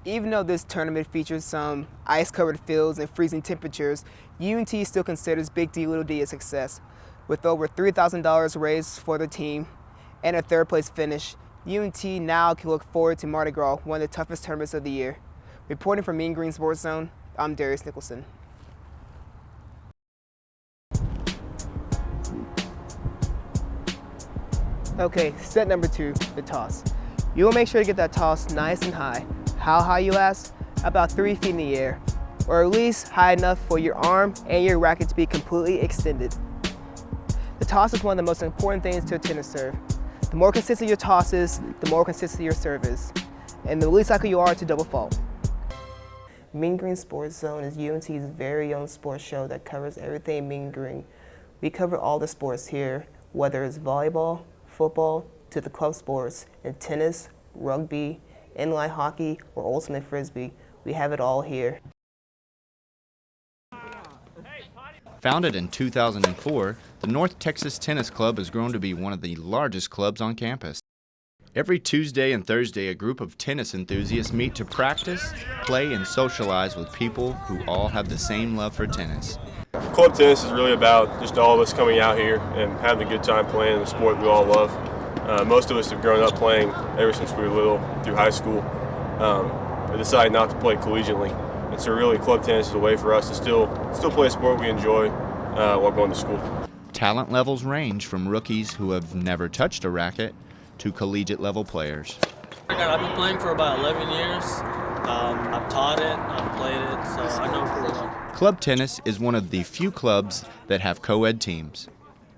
Even though this tournament features some ice-covered fields and freezing temperatures, UNT still considers Big D Little D a success. With over $3,000 raised for the team and a third-place finish, UNT now can look forward to Mardi Gras, one of the toughest tournaments of the year. Reporting from Mean Green Sports Zone, I'm Darius Nicholson. Okay, step number 2, the toss. You will make sure to get that toss nice and high. How high, you ask? About 3 feet in the air, or at least high enough for your arm and your racket to be completely extended. The toss is one of the most important things to a tennis serve. The more consistent your toss is, the more consistent your serve is, and the least likely you are to double fault. Mean Green Sports Zone is UNT's very own sports show that covers everything Mean Green. We cover all the sports here, whether it's volleyball, football, to the club sports, and tennis, rugby, inline hockey, or ultimate frisbee. We have it all here. Founded in 2004, the North Texas Tennis Club has grown to be one of the largest clubs on campus. Every Tuesday and Thursday, a group of tennis enthusiasts meet to practice, play, and socialize with people who all have the same love for tennis. Club tennis is really about just all of us coming out here and having a good time playing the sport we all love. Most of us have grown up playing ever since we were little through high school. We decided not to play collegiately, and so really club tennis is a way for us to still play a sport we enjoy while going to school. Talent levels range from rookies who have never touched a racket to collegiate level players. I've been playing for about 11 years. I've taught it, I've played it, so I know pretty well. Club tennis is one of the few clubs that have co-ed teams.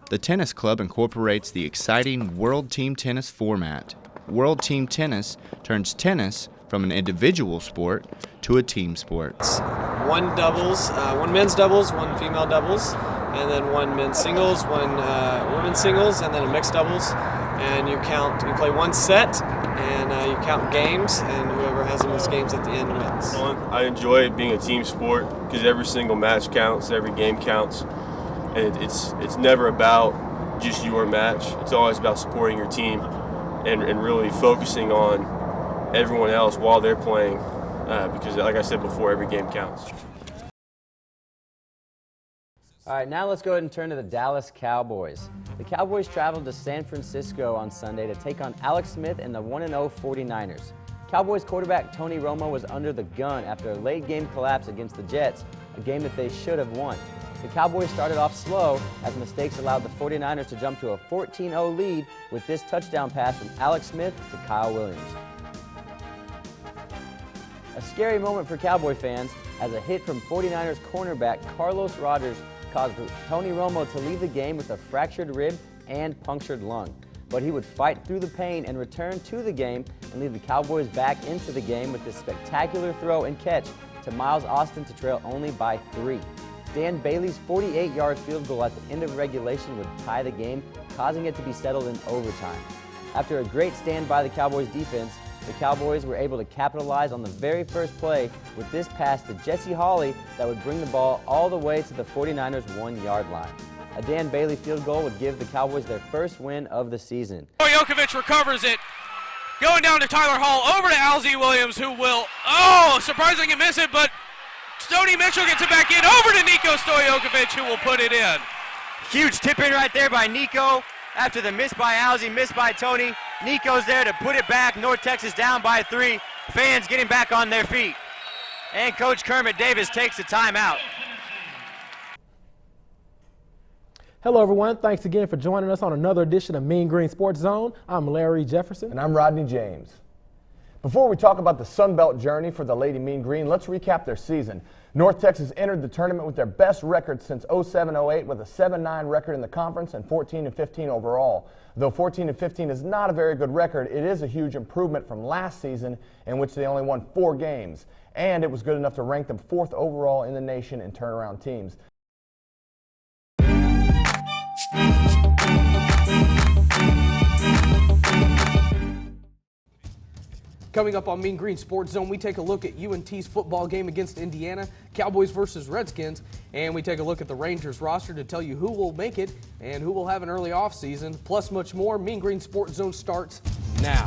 The tennis club incorporates the exciting World Team Tennis format. World Team Tennis turns tennis from an individual sport to a team sport. One doubles, one men's doubles, one female doubles, and then one men's singles, one women's singles, and then a mixed doubles. And you play one set, and you count games, and whoever has the most games at the end wins. I enjoy it being a team sport because every single match counts, every game counts. And it's never about just your match. It's always about supporting your team and really focusing on everyone else while they're playing because, like I said before, every game counts. All right, now let's go ahead and turn to the Dallas Cowboys. The Cowboys traveled to San Francisco on Sunday to take on Alex Smith and the 1-0 49ers. Cowboys quarterback Tony Romo was under the gun after a late-game collapse against the Jets, a game that they should have won. The Cowboys started off slow as mistakes allowed the 49ers to jump to a 14-0 lead with this touchdown pass from Alex Smith to Kyle Williams. A scary moment for Cowboy fans as a hit from 49ers cornerback Carlos Rogers caused Tony Romo to leave the game with a fractured rib and punctured lung. But he would fight through the pain and return to the game and lead the Cowboys back into the game with this spectacular throw and catch to Miles Austin to trail only by 3. Dan Bailey's 48-yard field goal at the end of regulation would tie the game, causing it to be settled in overtime. After a great stand by the Cowboys defense, the Cowboys were able to capitalize on the very first play with this pass to Jesse Hawley that would bring the ball all the way to the 49ers' 1-yard line. A Dan Bailey field goal would give the Cowboys their first win of the season. Stojakovic recovers it. Going down to Tyler Hall, over to Alzy Williams, who will, surprisingly miss it, but Stoney Mitchell gets it back in, over to Nico Stojakovic, who will put it in. Huge tip in right there by Nico. After the miss by Alzy, miss by Tony, Nico's there to put it back. North Texas down by 3. Fans getting back on their feet. And Coach Kermit Davis takes the timeout. Hello, everyone. Thanks again for joining us on another edition of Mean Green Sports Zone. I'm Larry Jefferson. And I'm Rodney James. Before we talk about the Sun Belt journey for the Lady Mean Green, let's recap their season. North Texas entered the tournament with their best record since 07-08 with a 7-9 record in the conference and 14-15 overall. Though 14-15 is not a very good record, it is a huge improvement from last season in which they only won 4 games. And it was good enough to rank them 4th overall in the nation in turnaround teams. Coming up on Mean Green Sports Zone, we take a look at UNT's football game against Indiana, Cowboys versus Redskins, and we take a look at the Rangers roster to tell you who will make it and who will have an early offseason, plus much more. Mean Green Sports Zone starts now.